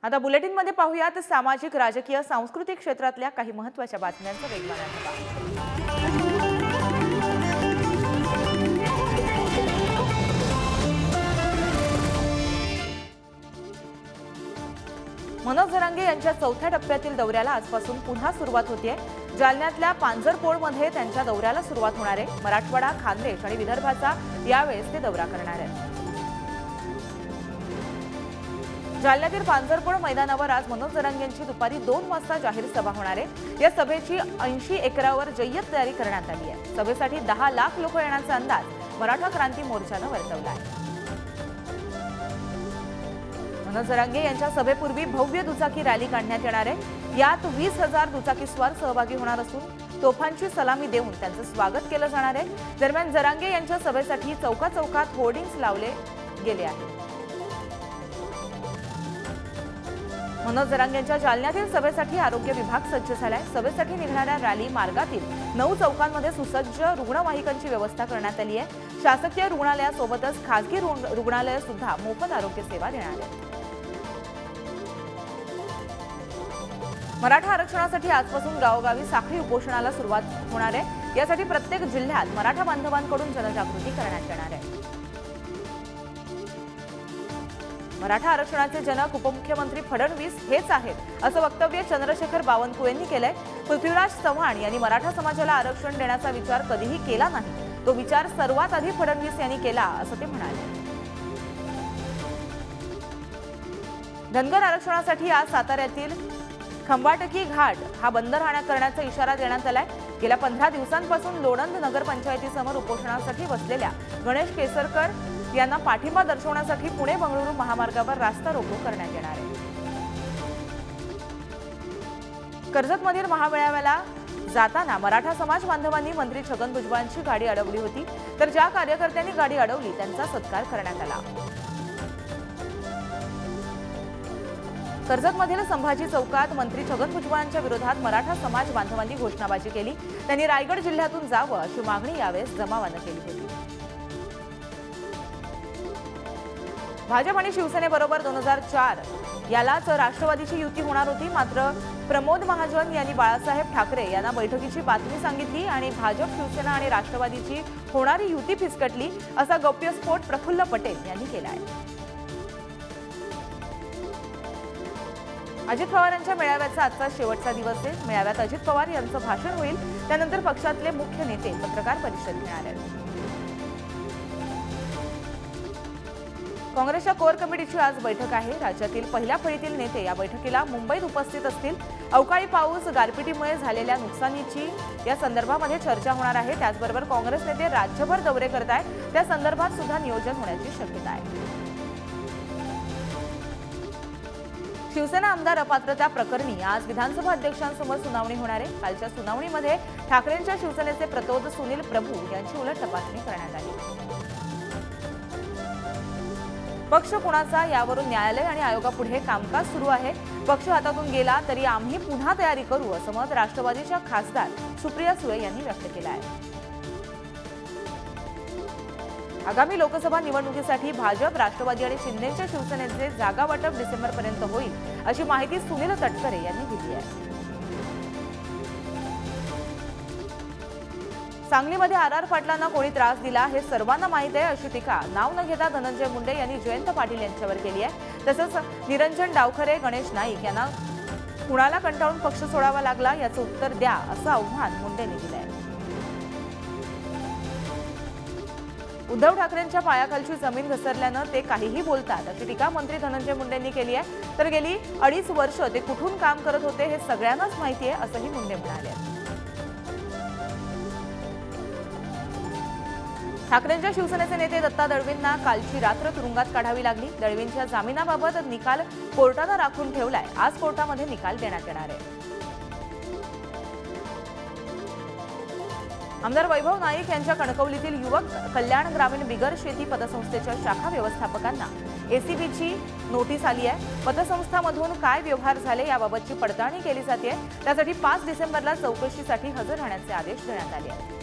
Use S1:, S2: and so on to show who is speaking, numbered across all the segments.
S1: आता बुलेटिनमध्ये पाहूयात सामाजिक, राजकीय, सांस्कृतिक क्षेत्रातल्या काही महत्त्वाच्या बातम्यांचा वेगवान आढावा। मनोज जरांगे यांच्या चौथ्या टप्प्यातील दौऱ्याला आजपासून पुन्हा सुरुवात होतेय। जालन्यातल्या पांझरपोळमध्ये त्यांच्या दौऱ्याला सुरुवात होणार आहे। मराठवाडा, खानदेश आणि विदर्भाचा यावेळेस ते दौरा करणार आहेत। जालन्यातील पांझरपोळ मैदानावर आज मनोज जरांगे यांची दुपारी 2 वाजता जाहीर सभा होणार आहे। या सभेची 80 एकरावर जय्यत तयारी करण्यात आली आहे। सभेसाठी 10 लाख लोक येण्याचा अंदाज मराठा क्रांती मोर्चाने वर्तवला आहे। मनोज जरांगे यांच्या सभेपूर्वी भव्य दुचाकी रॅली काढण्यात येणार आहे। यात 20,000 दुचाकीस्वार सहभागी होणार असून तोफांची सलामी देऊन त्यांचे स्वागत केले जाणार आहे। दरम्यान जरांगे यांच्या सभेसाठी चौकाचौकात होर्डिंग्स लावले गेले आहेत। मनोज जरांगे यांच्या जालन्यातील सभेसाठी आरोग्य विभाग सज्ज झालाय। सभेसाठी निघणाऱ्या रॅली मार्गातील 9 चौकांमध्ये सुसज्ज रुग्णवाहिकांची व्यवस्था करण्यात आली आहे। शासकीय रुग्णालयासोबतच खासगी रुग्णालये सुद्धा मोफत आरोग्य सेवा देणार आहेत। मराठा आरक्षणासाठी आजपासून गावोगावी साखळी उपोषणाला सुरुवात होणार आहे। यासाठी प्रत्येक जिल्ह्यात मराठा बांधवांकडून जनजागृती करण्यात येणार आहे। मराठा आरक्षणाचे जनक उपमुख्यमंत्री फडणवीस हेच आहेत असं वक्तव्य चंद्रशेखर बावनकुळे यांनी केलंय। पृथ्वीराज चव्हाण यांनी मराठा समाजाला आरक्षण देण्याचा विचार कधीही केला नाही, तो विचार सर्वात आधी फडणवीस यांनी केला असं ते म्हणाले। धनगर आरक्षणासाठी आज साताऱ्यातील खंबाटकी घाट हा बंद करण्याचा इशारा देण्यात आलाय। गेल्या 15 दिवसांपासून लोणंद नगरपंचायतीसमोर उपोषणासाठी बसलेल्या गणेश केसरकर यांना पाठिंबा दर्शवण्यासाठी पुणे बंगळुरू महामार्गावर रास्ता रोको करण्यात येणार आहे। कर्जतमधील महामेळाव्याला जाताना मराठा समाज बांधवांनी मंत्री छगन भुजबळांची गाडी अडवली होती, तर ज्या कार्यकर्त्यांनी गाडी अडवली त्यांचा सत्कार करण्यात आला। कर्जतमधील संभाजी चौकात मंत्री छगन भुजबळांच्या विरोधात मराठा समाज बांधवांनी घोषणाबाजी केली। त्यांनी रायगड जिल्ह्यातून जावं अशी मागणी यावेळेस जमावानं केली होती। भाजप आणि शिवसेनेबरोबर 2004 यालाच राष्ट्रवादीची युती होणार होती, मात्र प्रमोद महाजन यांनी बाळासाहेब ठाकरे यांना बैठकीची बातमी सांगितली आणि भाजप, शिवसेना आणि राष्ट्रवादीची होणारी युती फिसकटली असा गौप्यस्फोट प्रफुल्ल पटेल यांनी केला आहे। अजित पवार यांच्या मेळाव्याचा आजचा शेवटचा दिवस आहे। मेळाव्यात अजित पवार यांचं भाषण होईल, त्यानंतर पक्षातले मुख्य नेते पत्रकार परिषद घेणार आहेत। काँग्रेसच्या कोर कमिटीची आज बैठक आहे। राज्यातील पहिल्या फळीतील नेते या बैठकीला मुंबईत उपस्थित असतील। अवकाळी पाऊस, गारपिटीमुळे झालेल्या नुकसानीची या संदर्भामध्ये चर्चा होणार आहे। त्याचबरोबर काँग्रेस नेते राज्यभर दौरे करत आहेत, त्या संदर्भात सुद्धा नियोजन होण्याची शक्यता आहे। शिवसेना आमदार अपात्रता प्रकरणी आज विधानसभा अध्यक्षांसमोर सुनावणी होणार आहे। कालच्या सुनावणीमध्ये ठाकरेंच्या शिवसेनेचे प्रतोद सुनील प्रभू यांची उलट तपासणी करण्यात आली। पक्ष कुणाचा यावरून न्यायालय आणि आयोगापुढे कामकाज सुरू आहे। पक्ष हातातून गेला तरी आम्ही पुन्हा तयारी करू असं मत राष्ट्रवादीच्या खासदार सुप्रिया सुळे यांनी व्यक्त केलं आहे। आगामी लोकसभा निवडणुकीसाठी भाजप, राष्ट्रवादी आणि शिंदेच्या शिवसेनेचे जागा वाटप डिसेंबरपर्यंत होईल अशी माहिती सुनील तटकरे यांनी दिली आहे। सांगलीमध्ये आर पाटलांना कोणी त्रास दिला हे सर्वांना माहीत आहे अशी टीका नाव न घेता धनंजय मुंडे यांनी जयंत पाटील यांच्यावर केली आहे। तसंच निरंजन डावखरे, गणेश नाईक यांना कुणाला कंटाळून पक्ष सोडावा लागला याचं उत्तर द्या असं आव्हान मुंडेंनी दिलं आहे। उद्धव ठाकरेंच्या पायाखालची जमीन घसरल्यानं ते काहीही बोलतात अशी टीका मंत्री धनंजय मुंडेंनी केली आहे। तर गेली 2.5 वर्ष ते कुठून काम करत होते हे सगळ्यांनाच माहिती आहे असंही मुंडे म्हणाले। ठाकरेंच्या शिवसेनेचे नेते दत्ता दळवींना कालची रात्र तुरुंगात काढावी लागली। दळवींच्या जामिनाबाबत निकाल कोर्टानं राखून ठेवलाय। आज कोर्टामध्ये निकाल देण्यात येणार आहे। आमदार वैभव नाईक यांच्या कणकवलीतील युवक कल्याण ग्रामीण बिगर शेती पतसंस्थेच्या शाखा व्यवस्थापकांना एसीबीची नोटीस आली आहे। पतसंस्थांमधून काय व्यवहार झाले याबाबतची पडताळणी केली जाते। त्यासाठी 5 डिसेंबरला चौकशीसाठी हजर राहण्याचे आदेश देण्यात आले आहेत।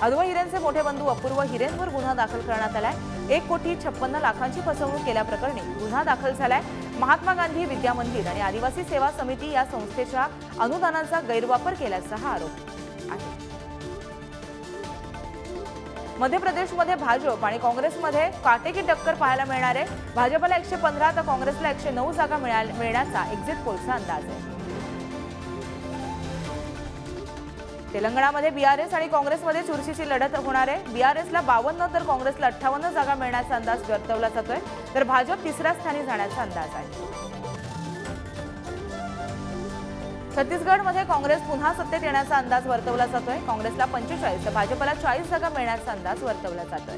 S1: अध्व हिरेनचे मोठे बंधू अपूर्व हिरेनवर गुन्हा दाखल करण्यात आलाय। 1,56,00,000ची फसवणूक केल्याप्रकरणी गुन्हा दाखल झालाय। महात्मा गांधी विद्या मंदिर आणि आदिवासी सेवा समिती या संस्थेच्या अनुदानाचा गैरवापर केल्याचा हा आरोप आहे। मध्य प्रदेशमध्ये भाजप आणि काँग्रेसमध्ये काटेकी टक्कर पाहायला मिळणार आहे। भाजपला 115 तर काँग्रेसला 109 जागा मिळण्याचा एक्झिट पोलचा अंदाज आहे। तेलंगणामध्ये बीआरएस आणि काँग्रेसमध्ये चुरशीची लढत होणार आहे। बीआरएसला 52 तर काँग्रेसला 58 जागा मिळण्याचा अंदाज वर्तवला जातोय, तर भाजप तिसऱ्या स्थानी जाण्याचा अंदाज आहे। छत्तीसगडमध्ये काँग्रेस पुन्हा सत्तेत येण्याचा अंदाज वर्तवला जातोय। काँग्रेसला 45 तर भाजपला 40 जागा मिळण्याचा अंदाज वर्तवला जातोय।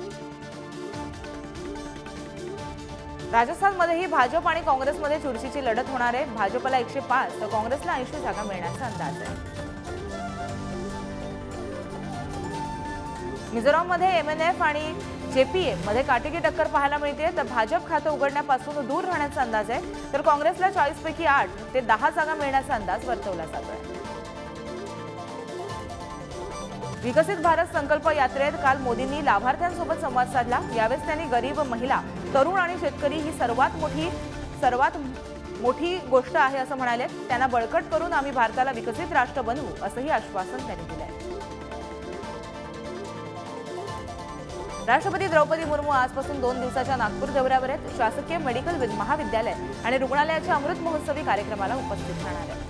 S1: राजस्थानमध्येही भाजप आणि काँग्रेसमध्ये चुरशीची लढत होणार आहे। भाजपला 105 तर काँग्रेसला 80 जागा मिळण्याचा अंदाज आहे। मिझोराममध्ये एमएनएफ आणि जेपीएम मध्ये काटेकी टक्कर पाहायला मिळते, तर भाजप खातं उघडण्यापासून दूर राहण्याचा अंदाज आहे, तर काँग्रेसला 40 पैकी 8 ते 10 जागा मिळण्याचा अंदाज वर्तवला जातोय। विकसित भारत संकल्प यात्रेत काल मोदींनी लाभार्थ्यांसोबत संवाद साधला। यावेळेस त्यांनी गरीब, महिला, तरुण आणि शेतकरी ही सर्वात मोठी गोष्ट आहे असं म्हणाले। त्यांना बळकट करून आम्ही भारताला विकसित राष्ट्र बनवू असंही आश्वासन त्यांनी दिलंय। राष्ट्रपती द्रौपदी मुर्मू आजपासून 2 दिवसाच्या नागपूर दौऱ्यावर आहेत। शासकीय मेडिकल महाविद्यालय आणि रुग्णालयाच्या अमृत महोत्सवी कार्यक्रमाला उपस्थित राहणार आहेत।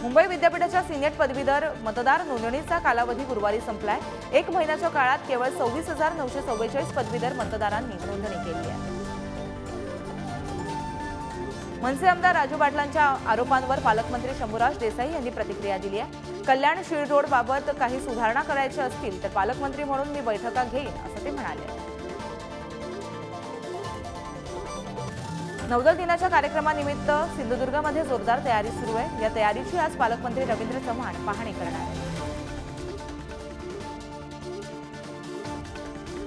S1: मुंबई विद्यापीठाच्या सिनेट पदवीधर मतदार नोंदणीचा कालावधी गुरुवारी संपलाय। 1 महिन्याच्या काळात केवळ 26,944 पदवीधर मतदारांनी नोंदणी केली आहे। मनसे आमदार राजू पाटलांच्या आरोपांवर पालकमंत्री शंभूराज देसाई यांनी प्रतिक्रिया दिली आहे। कल्याण शीळ रोड बाबत काही सुधारणा करायच्या असतील तर पालकमंत्री म्हणून मी बैठका घेईन असं ते म्हणाले। नौदल दिनाच्या कार्यक्रमानिमित्त सिंधुदुर्गमध्ये जोरदार तयारी सुरू आहे। या तयारीची आज पालकमंत्री रवींद्र चव्हाण पाहणी करणार आहेत।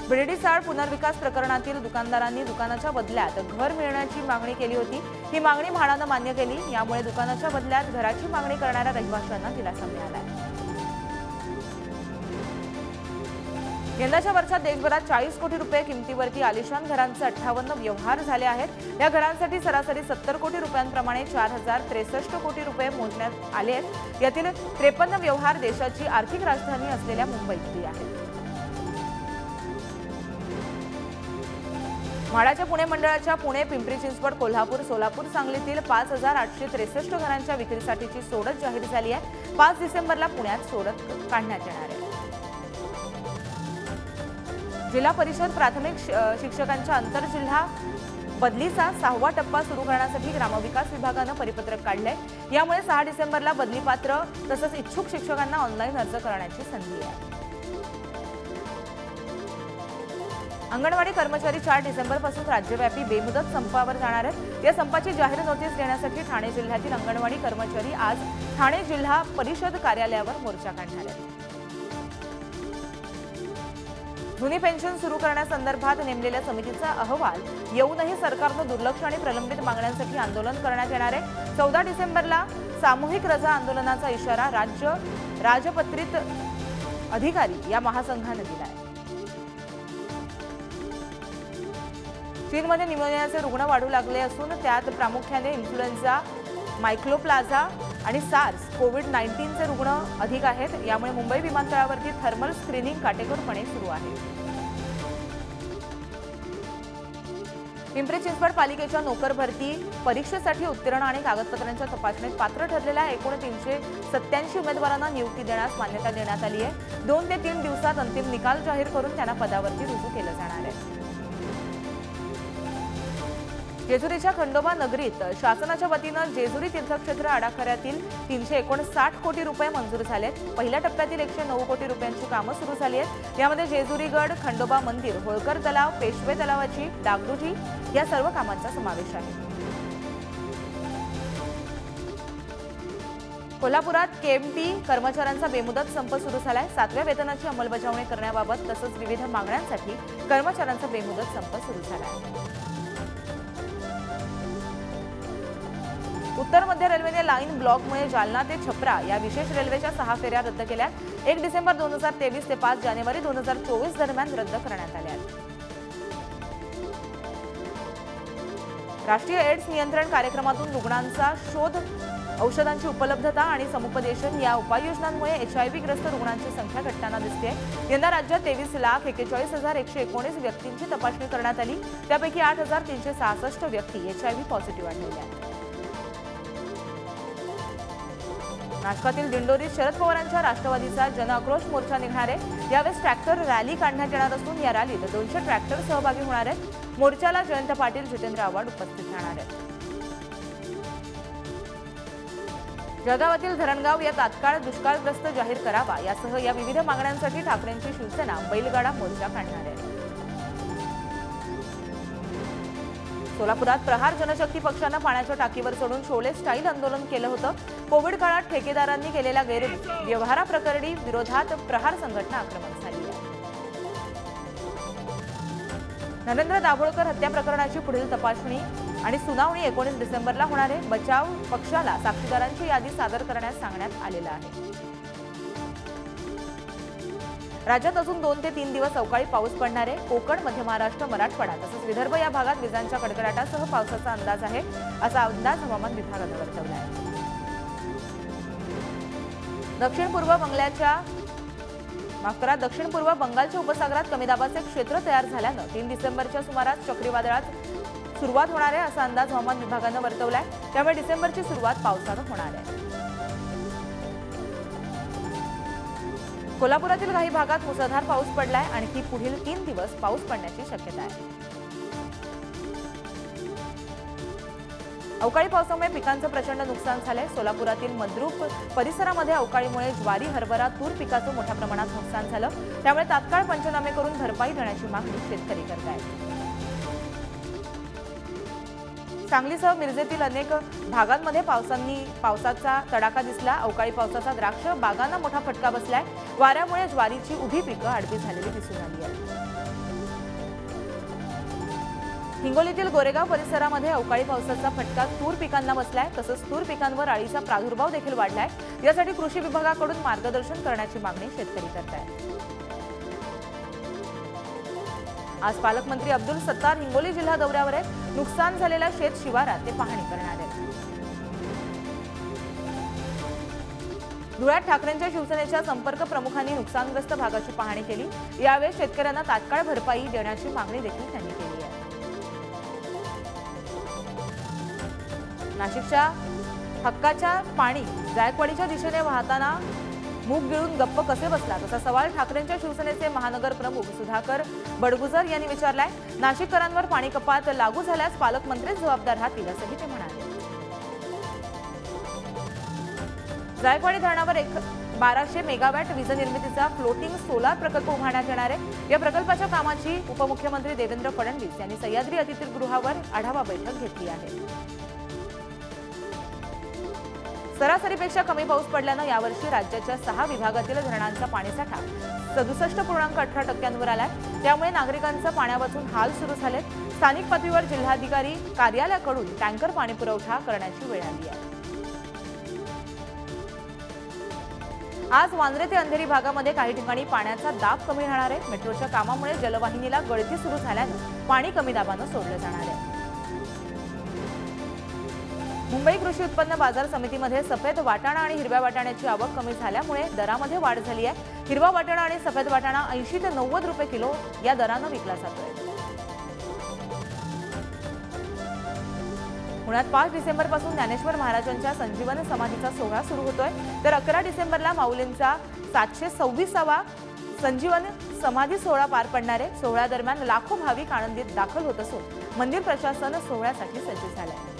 S1: बिर्डीसाळ पुनर्विकास प्रकरणातील दुकानदारांनी दुकानाच्या बदल्यात घर मिळण्याची मागणी केली होती। ही मागणी म्हाडानं मान्य केली। यामुळे दुकानाच्या बदल्यात घराची मागणी करणाऱ्या रहिवाशांना दिलासा मिळाला। यंदाच्या वर्षात देशभरात 40 कोटी रुपये किमतीवरती आलिशान घरांचे 58 व्यवहार झाले आहेत। या घरांसाठी सरासरी 70 कोटी रुपयांप्रमाणे 4063 कोटी रुपये मोजण्यात आले आहेत। यातील 53 व्यवहार देशाची आर्थिक राजधानी असलेल्या मुंबईतली आहेत। म्हाडाच्या पुणे मंडळाच्या पुणे, पिंपरी चिंचवड, कोल्हापूर, सोलापूर, सांगलीतील 5863 घरांच्या विक्रीसाठीची सोडत जाहीर झाली आहे। 5 डिसेंबरला पुण्यात सोडत काढण्यात येणार आहे। जिल्हा परिषद प्राथमिक शिक्षकांच्या आंतरजिल्हा बदलीचा 6वा टप्पा सुरू करण्यासाठी ग्रामविकास विभागानं परिपत्रक काढलंय। यामुळे 6 डिसेंबरला बदलीपात्र तसंच इच्छुक शिक्षकांना ऑनलाईन अर्ज करण्याची संधी आहे। अंगणवाडी कर्मचारी 4 डिसेंबरपासून राज्यव्यापी बेमुदत संपावर जाणार आहेत। या संपाची जाहीर नोटीस देण्यासाठी ठाणे जिल्ह्यातील अंगणवाडी कर्मचारी आज ठाणे जिल्हा परिषद कार्यालयावर मोर्चा काढणार आहेत। जुनी पेन्शन सुरू करण्यासंदर्भात नेमलेल्या समितीचा अहवाल येऊनही सरकारनं दुर्लक्ष आणि प्रलंबित मागण्यांसाठी आंदोलन करण्यात येणार आहे। 14 डिसेंबरला सामूहिक रजा आंदोलनाचा इशारा राजपत्रित अधिकारी या महासंघानं दिला आहे। चीनमध्ये निमोनियाचे रुग्ण वाढू लागले असून त्यात प्रामुख्याने इन्फ्लुएन्झा, मायक्रोप्लाझा आणि सार्स कोविड-19चे रुग्ण अधिक आहेत। यामुळे मुंबई विमानतळावरती थर्मल स्क्रीनिंग काटेकोरपणे सुरू आहे। पिंपरी चिंचवड पालिकेच्या नोकर भरती परीक्षेसाठी उत्तीर्ण आणि कागदपत्रांच्या तपासणीत पात्र ठरलेल्या एकूण 387 उमेदवारांना नियुक्ती देण्यास मान्यता देण्यात आली आहे। 2 ते 3 दिवसात अंतिम निकाल जाहीर करून त्यांना पदावरती रुजू केलं जाणार आहे। जेजुरीच्या खंडोबा नगरीत शासनाच्या वतीनं जेजुरी तीर्थक्षेत्र आराखड्यातील 359 कोटी रुपये मंजूर झालेत। पहिल्या टप्प्यातील 109 कोटी रुपयांची कामं सुरू झाली आहेत। यामध्ये जेजुरीगड, खंडोबा मंदिर, होळकर तलाव, पेशवे तलावाची डागडुजी या सर्व कामांचा समावेश आहे। कोल्हापुरात केएमटी कर्मचाऱ्यांचा बेमुदत संप सुरू झालाय। 7व्या वेतनाची अंमलबजावणी करण्याबाबत तसंच विविध मागण्यांसाठी कर्मचाऱ्यांचा बेमुदत संप सुरू झाला आहे। उत्तर मध्य रेल्वेने लाईन ब्लॉकमुळे जालना ते छपरा या विशेष रेल्वेच्या 6 फेऱ्या रद्द केल्या. 1 डिसेंबर 2023 ते 5 जानेवारी 2024 दरम्यान रद्द करण्यात आल्या. राष्ट्रीय एड्स नियंत्रण कार्यक्रमातून रुग्णांचा शोध, औषधांची उपलब्धता आणि समुपदेशन या उपाययोजनांमुळे HIV ग्रस्त रुग्णांची संख्या घटताना दिसते. यंदा राज्यात 23,41,119 व्यक्तींची तपासणी करण्यात आली. त्यापैकी 8,366 व्यक्ती HIV पॉझिटिव्ह आढळल्या. नाशकातील दिंडोरीत शरद पवारांच्या राष्ट्रवादीचा जनआक्रोश मोर्चा निघणार आहे. यावेळेस ट्रॅक्टर रॅली काढण्यात येणार असून या रॅलीत 200 ट्रॅक्टर सहभागी होणार आहेत. मोर्चाला जयंत पाटील, जितेंद्र आव्हाड उपस्थित राहणार आहेत. जळगावातील धरणगाव या तात्काळ दुष्काळग्रस्त जाहीर करावा यासह या विविध मागण्यांसाठी ठाकरेंची शिवसेना बैलगाडा मोर्चा काढणार आहे. सोलापुरात प्रहार जनशक्ती पक्षानं पाण्याच्या टाकीवर चढून शोले स्टाईल आंदोलन केलं होतं. कोविड काळात ठेकेदारांनी केलेल्या गैरव्यवहाराप्रकरणी विरोधात प्रहार संघटना आक्रमक झाली आहे. नरेंद्र दाभोळकर हत्या प्रकरणाची पुढील तपासणी आणि सुनावणी 19 डिसेंबरला होणार आहे. बचाव पक्षाला साक्षीदारांची यादी सादर करण्यास सांगण्यात आलेलं आहे. राज्यात अजून 2 ते 3 दिवस अवकाळी पाऊस पडणार आहे. कोकण, मध्य महाराष्ट्र, मराठवाडा तसंच विदर्भ या भागात विजांच्या कडकडाटासह पावसाचा अंदाज आहे, असा अंदाज हवामान विभागानं वर्तवला आहे. दक्षिण पूर्व बंगालच्या उपसागरात कमी दाबाचे क्षेत्र तयार झाल्यानं 3 डिसेंबरच्या सुमारास चक्रीवादळात सुरुवात होणार आहे, असा अंदाज हवामान विभागानं वर्तवला आहे. त्यामुळे डिसेंबरची सुरुवात पावसानं होणार आहे. कोल्हापुरातील काही भागात मुसळधार पाऊस पडलाय. आणखी पुढील 3 दिवस पाऊस पडण्याची शक्यता आहे. अवकाळी पावसामुळे पिकांचं प्रचंड नुकसान झालंय. सोलापुरातील मद्रूप परिसरामध्ये अवकाळीमुळे ज्वारी, हरभरा, तूर पिकाचं मोठ्या प्रमाणात नुकसान झालं. त्यामुळे तात्काळ पंचनामे करून भरपाई देण्याची मागणी शेतकरी करत आहेत. सांगलीसह मिरजेतील अनेक भागांमध्ये पावसाचा तडाखा दिसला. अवकाळी पावसाचा द्राक्ष बागांना मोठा फटका बसलाय. वाऱ्यामुळे ज्वारीची उभी पिकं आडवी झालेली दिसून आली आहेत. हिंगोलीतील गोरेगाव परिसरामध्ये अवकाळी पावसाचा फटका तूर पिकांना बसलाय. तसंच तूर पिकांवर अळीचा प्रादुर्भाव देखील वाढलाय. यासाठी कृषी विभागाकडून मार्गदर्शन करण्याची मागणी शेतकरी करत आहेत. आज पालकमंत्री अब्दुल सत्तार हिंगोली जिल्हा दौऱ्यावर आहेत. नुकसान झालेल्या शेत शिवारात ते पाहणी करणार आहेत. धुळ्यात ठाकरेंच्या शिवसेनेच्या संपर्क प्रमुखांनी नुकसानग्रस्त भागाची पाहणी केली. यावेळी शेतकऱ्यांना तात्काळ भरपाई देण्याची मागणी देखील त्यांनी केली आहे. नाशिकच्या हक्काच्या पाणी जायकवाडीच्या दिशेने वाहताना मूग गिळून गप्प कसे बसला, असा सवाल ठाकरेंच्या शिवसेनेचे महानगर प्रमुख सुधाकर बडगुजर यांनी विचारलाय. नाशिककरांवर पाणी कपात लागू झाल्यास पालकमंत्रीच जबाबदार राहतील, असंही ते म्हणाले. जायकवाडी धरणावर 1200 मेगावॅट वीज निर्मितीचा फ्लोटिंग सोलार प्रकल्प उभारण्यात येणार आहे. या प्रकल्पाच्या कामाची उपमुख्यमंत्री देवेंद्र फडणवीस यांनी सह्याद्री अतिथीगृहावर आढावा बैठक घेतली आहे. सरासरीपेक्षा कमी पाऊस पडल्यानं यावर्षी राज्याच्या 6 विभागातील धरणांचा पाणीसाठा 67.18% आलाय. त्यामुळे नागरिकांचं पाण्यावाचून हाल सुरू झालेत. स्थानिक पातळीवर जिल्हाधिकारी कार्यालयाकडून टँकर पाणी पुरवठा करण्याची वेळ आली आहे. आज वांद्रे ते अंधेरी भागामध्ये काही ठिकाणी पाण्याचा दाब कमी राहणार आहे. मेट्रोच्या कामामुळे जलवाहिनीला गळती सुरू झाल्यानं पाणी कमी दाबानं सोडलं जाणार आहे. मुंबई कृषी उत्पन्न बाजार समितीमध्ये सफेद वाटाणा आणि हिरव्या वाटाण्याची आवक कमी झाल्यामुळे दरामध्ये वाढ झाली आहे. हिरवा वाटाणा आणि सफेद वाटाणा 80 ते 90 रुपये किलो या दरानं विकला जातोय. पुण्यात 5 डिसेंबरपासून ज्ञानेश्वर महाराजांच्या संजीवन समाधीचा सोहळा सुरू होतोय. तर 11 डिसेंबरला माऊलींचा 726वा संजीवन समाधी सोहळा पार पडणार आहे. सोहळ्यादरम्यान लाखो भाविक आनंदीत दाखल होत असून मंदिर प्रशासन सोहळ्यासाठी सज्ज झालंय.